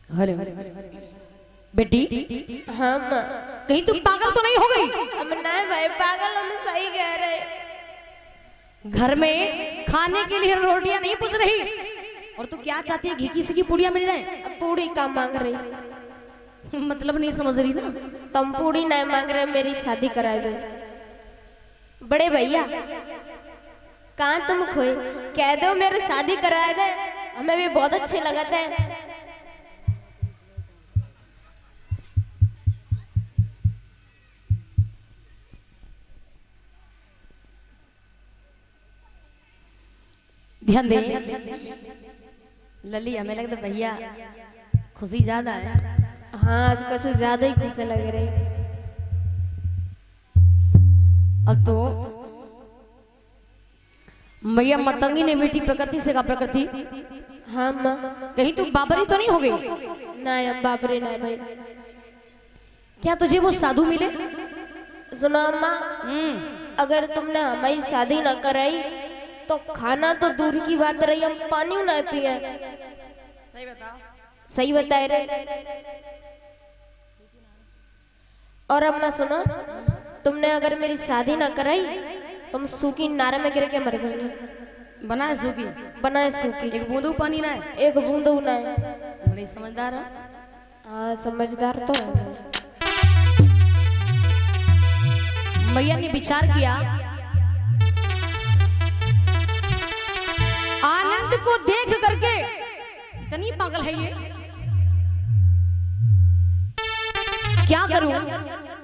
Hello बेटी। हाँ माँ। कहीं तुम पागल तो नहीं हो गई? हम नहीं भाई पागल, हम सही कह रहे। घर में खाने के लिए रोटियां नहीं पूछ रही और तू क्या चाहती है? घी की सी की पूड़ियां मिल जाए? अब पूड़ी का मांग रही। मतलब नहीं समझ रही ना। तुम पूड़ी नहीं मांग रहे, मेरी शादी करा दो। बड़े भैया कहाँ तुम खोए, कह दो मेरी शादी करा दे, हमें भी बहुत अच्छे लगते हैं। ध्यान दे लली, हमें लगता भैया खुशी ज्यादा है। हाँ आज कुछ ज्यादा ही खुश लग रही। अब तो मैया मतंगी ने बेटी प्रकृति से कहा, प्रकृति हाँ माँ। कहीं तू बाबरी तो नहीं हो गई? नहीं हम बाबरे नहीं भाई। क्या तुझे वो साधु मिले? सुनो अम्मा, अगर तुमने हमारी शादी ना कराई तो खाना तो दूर की बात रही, हम पानी ना पिए। सही बताओ। सही बताए रे। और अम्मा सुनो, तुमने अगर मेरी शादी ना कराई तुम सूखी नारे में गिर के मर जाओगे। बनाए सूखी? बनाए सूखी। एक बूंदू पानी ना है? एक बूंदू ना है। बड़ी समझदार है। हाँ समझदार तो है। मैया ने विचार किया, आनंद को देख करके इतनी पागल है ये, क्या करूं?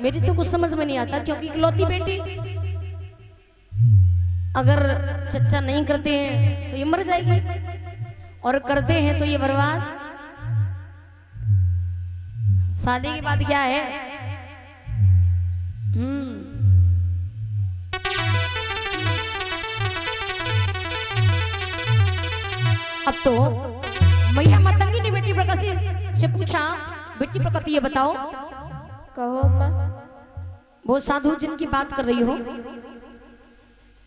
मेरी तो कुछ समझ में नहीं आता, क्योंकि इकलौती बेटी, अगर चच्चा नहीं करते हैं तो ये मर जाएगी और करते हैं तो ये बर्बाद। शादी के बाद क्या है? अब तो मैया मतंगी ने बेटी प्रकृति से पूछा, बेटी प्रकृति ये बताओ, कहो अम्मा। वो साधु जिनकी बात कर रही हो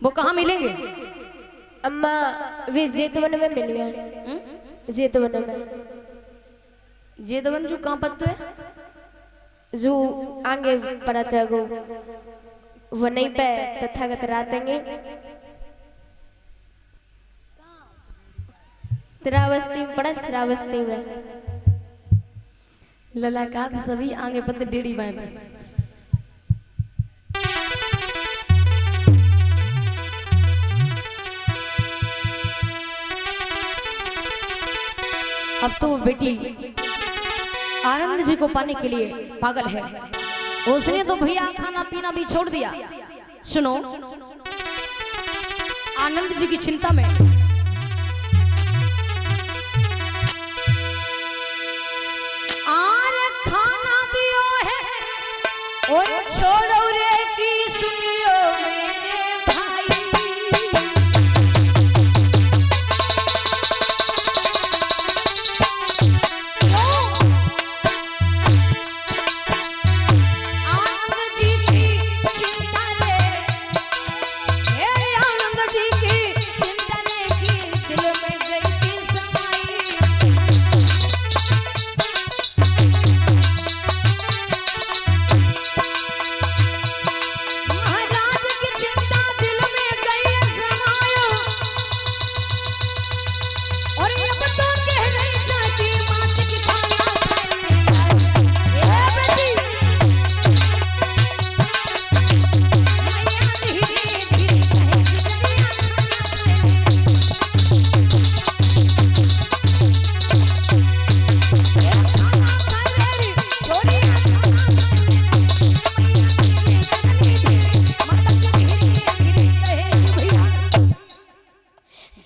वो कहाँ मिलेंगे? अम्मा वे जेतवन में मिल गए। जेतवन में। जेतवन जो कहाँ पत्ते है? जो आगे पड़त है गो, वो नहीं पे तथागत रातेंगे। श्रावस्ती में पड़ा, श्रावस्ती में। ललाकात सभी आगे पत्ते डेढ़ी बाएं पे। अब तो बेटी आनंद जी को पाने के लिए पागल है। उसने तो भैया खाना पीना भी छोड़ दिया। सुनो, आनंद जी की चिंता में और छोड़ो रे की सुनियो मेरे भाई। आनंद जी की चिंता ले, आनंद जी की चिंता ले की दिल में गई की समाई।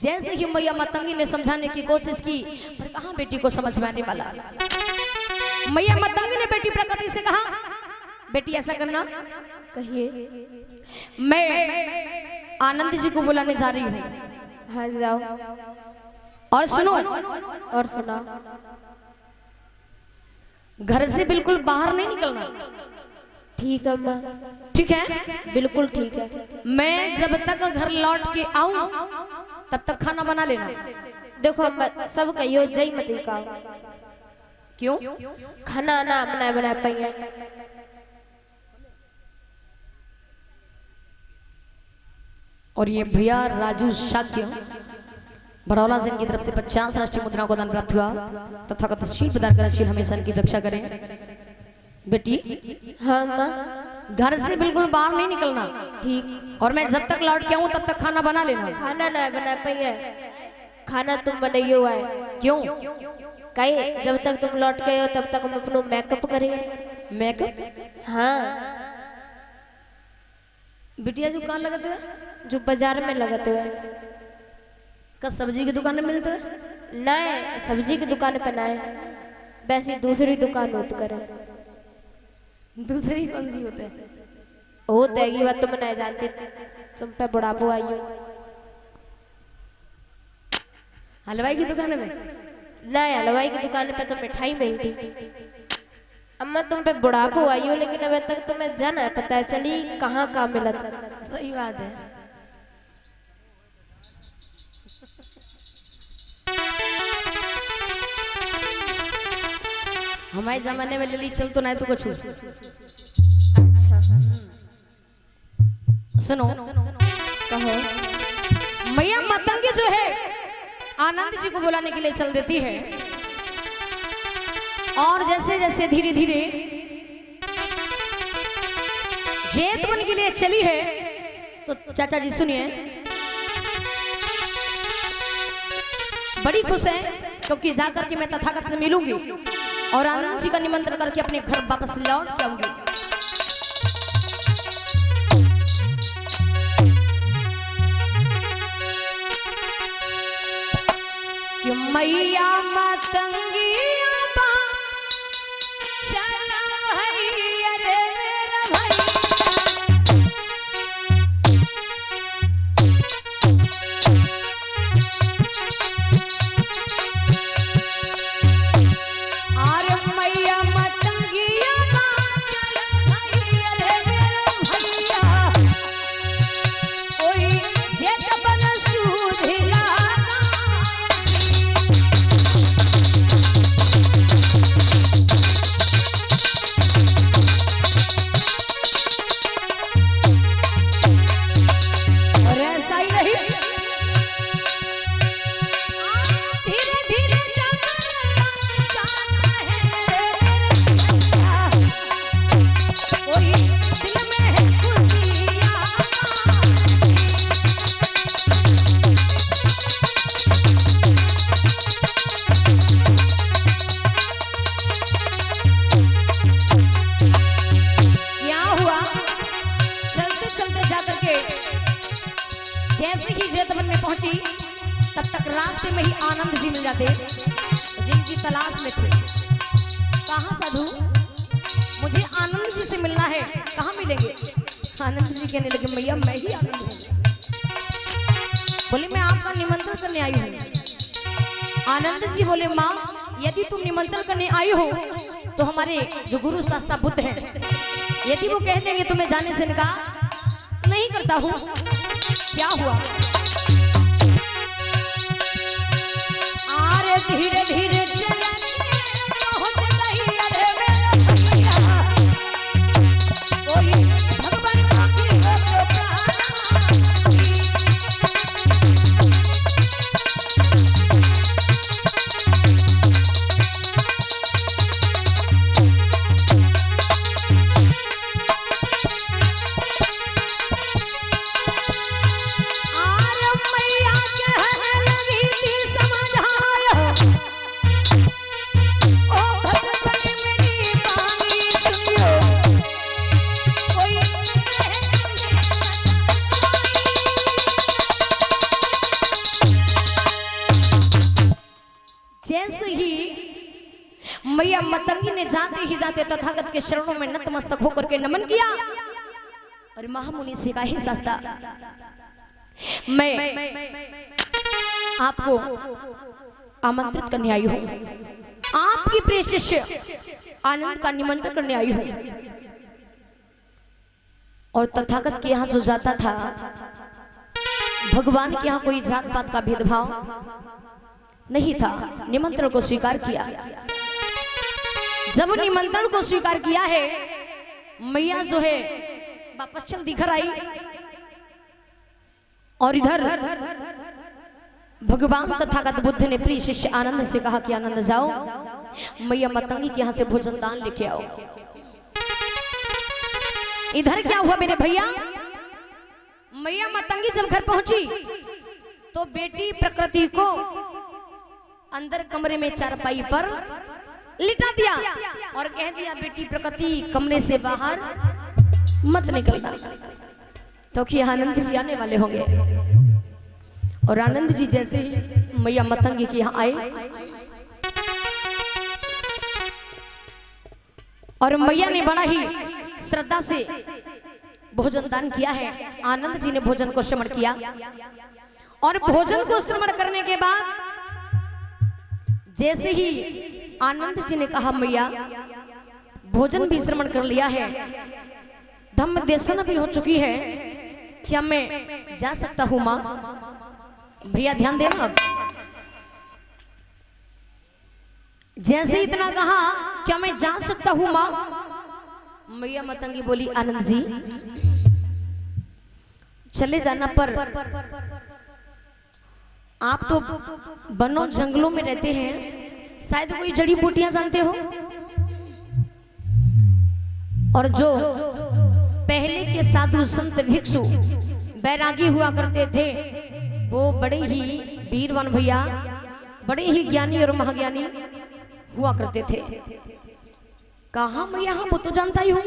जैसे ही मैया मतंगी ने समझाने की कोशिश की, पर कहां बेटी को समझ में आने वाला। मैया मतंगी ने बेटी प्रकृति से कहा, बेटी ऐसा करना, कहिए। मैं आनंद जी को बुलाने जा रही हूँ। हाँ जाओ। और सुनो, और सुना, घर से बिल्कुल बाहर नहीं निकलना। ठीक है माँ। ठीक है? बिल्कुल ठीक है। मैं जब तक घर लौट के आऊं तब तक खाना बना लेना। देखो सब कहियो जय मती का। क्यों? खाना ना बनाए बनाए पाइए। और ये भैया राजू शाक्य बड़ौला से इनकी तरफ से 50 राष्ट्रीय मुद्राओं को दान प्राप्त हुआ। तथागत शील प्रदान कर शील हमेशा इनकी रक्षा करें। बेटी हाँ माँ। घर से बिल्कुल बाहर नहीं निकलना, ठीक। और मैं जब तक लौट के आऊं तब तक खाना बना लेना। खाना ना बनाए पाइए, खाना तुम बनाइए हुआ है। क्यों? कहीं जब तक तुम लौट गए हो तब तक हम अपना मेकअप करिए। मेकअप? हाँ। बिटिया जो कहाँ लगते हुए? जो बाजार में लगते हुए। का सब्जी की दुकान में मिलते हुए? नहीं, सब्जी की दुकान पे ना है, वैसे दूसरी दुकान होत करे। दूसरी कौन सी होते हैं? होते है, ये बात तुम नहीं जानती, तुम पे बुढ़ापो आई हो। हलवाई की दुकान में? नहीं, हलवाई की दुकान पे तो मिठाई मिलती। अम्मा तुम पे बुढ़ापो आई हो, लेकिन अभी तक तुम्हें जाना है पता चली कहाँ कहाँ मिला था। सही बात है। हमारे जमाने में लिली चल तो नहीं तो कुछ। अच्छा सुनो, कहो। मैया मतंगी जो है आनंद जी को बुलाने के लिए चल देती है, और जैसे जैसे धीरे धीरे जेतवन के लिए चली है, तो चाचा जी सुनिए, बड़ी खुश है क्योंकि जाकर के मैं तथागत से मिलूंगी और आनंद जी का निमंत्रण करके अपने घर वापस लौट के आऊंगी। कि मैया मतंगिया बा चला भैया रे मेरा भैया। अरे मैया मतंगिया बा चला भैया रे मेरा भैया। ओई जेत बन सुधिला जैसे ही जेतवन में पहुंची तब तक रास्ते में ही आनंद जी मिल जाते जिनकी तलाश में थे। कहाँ साधु, मुझे आनंद जी से मिलना है, कहाँ मिलेंगे? आनंद जी कहने लगे मैया मैं ही आनंद हूँ। बोले मैं आपका निमंत्रण करने आई हूँ। आनंद जी बोले माँ यदि तुम निमंत्रण करने आई हो तो हमारे जो गुरु शास्त्रा बुद्ध हैं, यदि वो कह देंगे तुम्हें जाने से इनकार नहीं करता हूँ। क्या हुआ? आरे धीरे धीरे चलने पहुंच गई अरे मेरा भैया। कोई भगवान का जैसे ही मैया मतंगी ने जाते ही जाते तथागत के चरणों में नतमस्तक होकर के नमन किया और महामुनि से कहा हे शास्त्रा, मैं आपको आमंत्रित करने आई हूँ, आपकी प्रिय शिष्य आनंद का निमंत्रण करने आई हूँ। और तथागत के यहाँ जो जाता था, भगवान के यहाँ कोई जात पात का भेदभाव नहीं था, निमंत्रण को स्वीकार किया। जब निमंत्रण को स्वीकार किया है, मैया जो है वापस चल दिखर आई और इधर भगवान तथागत बुद्ध ने प्रिय शिष्य आनंद से कहा कि आनंद जाओ मैया मतंगी के यहाँ से भोजन दान लेके आओ। इधर क्या हुआ मेरे भैया, मैया मतंगी जब घर पहुंची तो बेटी प्रकृति को अंदर कमरे में चारपाई पर लिटा दिया और कह दिया बेटी प्रकृति कमरे से बाहर मत निकलना, तो कि आनंद जी आने वाले होंगे। और आनंद जी जैसे ही मैया मतंगी के यहाँ आए और मैया ने बड़ा ही श्रद्धा से भोजन दान किया है। आनंद जी ने भोजन को श्रवण किया और भोजन को श्रवण करने के बाद जैसे ही आनंद जी ने कहा मैया भोजन भी श्रवण कर लिया है, धम्म देशन भी हो चुकी है, क्या मैं जा सकता हूं मां? भैया ध्यान देना, जैसे इतना कहा क्या मैं जा सकता हूं मां, मैया मतंगी बोली आनंद जी चले जाना, पर आप तो वनों जंगलों में रहते हैं, शायद कोई जड़ी बूटियां जानते हो, और जो पहले के साधु संत भिक्षु बैरागी हुआ करते थे वो बड़े ही वीरवान भैया, बड़े ही ज्ञानी और महाज्ञानी हुआ करते थे। कहा मैं यहाँ वो तो जानता ही हूँ,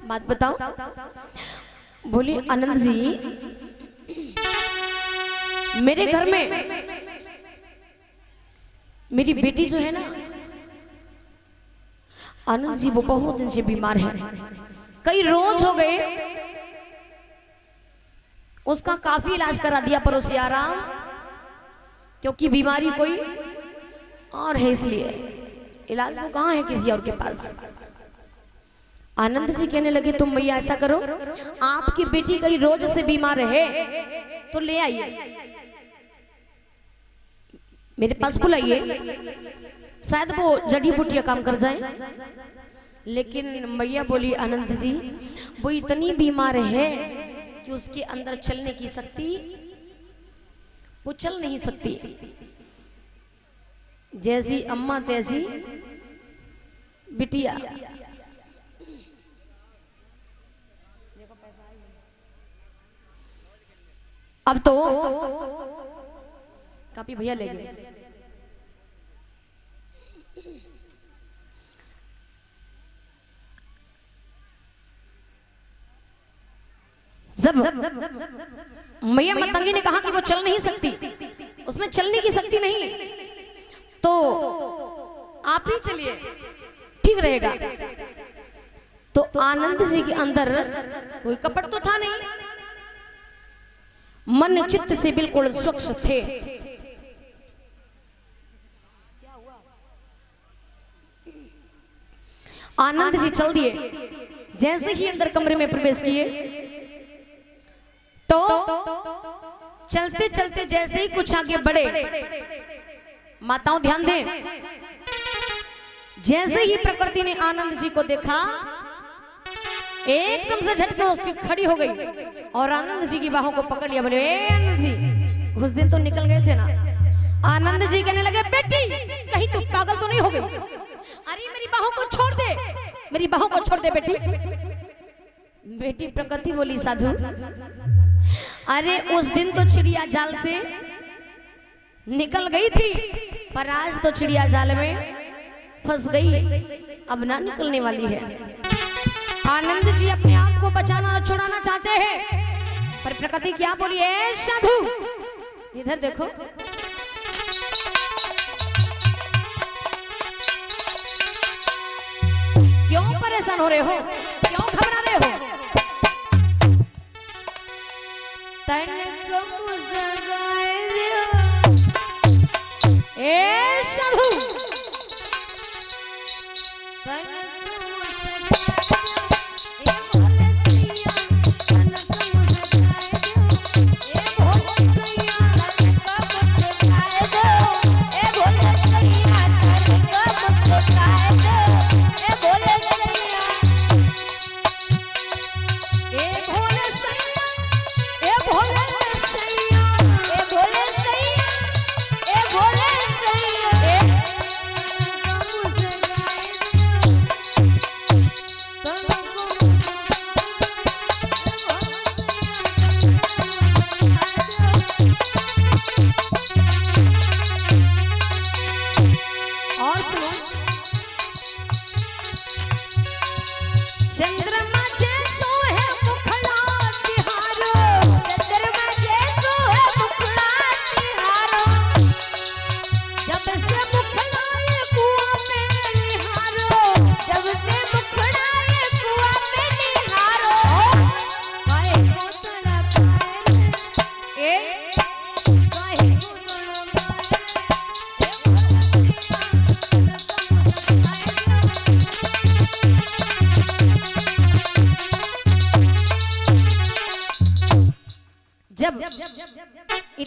बात बताओ। बोली आनंद जी मेरे घर में मेरी बेटी जो है ना आनंद जी वो बहुत दिन से बीमार है, कई रोज हो गए, उसका काफी इलाज करा दिया पड़ोसिया राम, क्योंकि बीमारी कोई और है इसलिए इलाज वो कहाँ है किसी और के पास। आनंद जी कहने लगे तुम मैया ऐसा करो, आपकी बेटी कई रोज से बीमार है तो ले आइए मेरे पास, बुलाइए, शायद वो जड़ी बूटियां काम कर जाए। लेकिन मैया बोली आनंद जी वो इतनी बीमार है कि उसके अंदर चलने की शक्ति, वो चल नहीं सकती, जैसी अम्मा तैसी बिटिया। अब तो काफी भैया ले गए। जब मैया मतंगी ने कहा कि वो चल नहीं सकती, उसमें चलने की शक्ति नहीं, तो आप ही चलिए ठीक रहेगा। तो आनंद जी के अंदर कोई कपट तो था नहीं, मन चित्त से बिल्कुल स्वच्छ थे। आनंद जी चल दिए, जैसे ही अंदर कमरे में प्रवेश किए तो चलते चलते जैसे ही कुछ आगे बढ़े, माताओं ध्यान दें, जैसे ही प्रकृति ने आनंद जी को देखा एकदम से झटके उसकी खड़ी हो गई और आनंद जी की बाहों को पकड़ लिया। बोले ए आनंद जी उस दिन तो निकल गए थे ना। आनंद जी कहने लगे बेटी कहीं तू पागल तो नहीं हो गई? अरे मेरी बाहों को छोड़ दे, मेरी बाहों को छोड़ दे बेटी। बेटी प्रकृति बोली साधु अरे उस दिन तो चिड़िया जाल से निकल गई थी, पर आज तो चिड़िया जाल में फंस गई, अब ना निकलने वाली है। आनंद जी अपने आप को बचाना और छुड़ाना चाहते हैं, पर प्रकृति क्या बोली है साधु इधर देखो। क्यों परेशान हो रहे हो, क्यों घबरा रहे हो? तन को मुस्कुराए दियो ए साधु, तन को मुस्कुराए दियो ए भोले सैया, तन को मुस्कुराए दियो ए भोले सैया, तन को मुस्कुराए दियो ए भोले सैया, तन को मुस्कुराए दियो।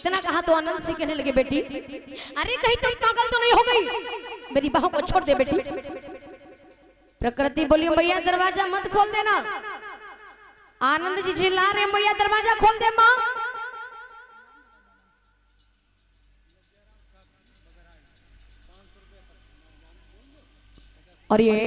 इतना कहा तो आनंद जी कहने लगे बेटी अरे कहीं तुम पागल तो नहीं हो गई, मेरी बहू को छोड़ दे बेटी। प्रकृति बोली मैया दरवाजा मत खोल देना। आनंद जी चिल्ला रहे मैया दरवाजा खोल दे माँ। और ये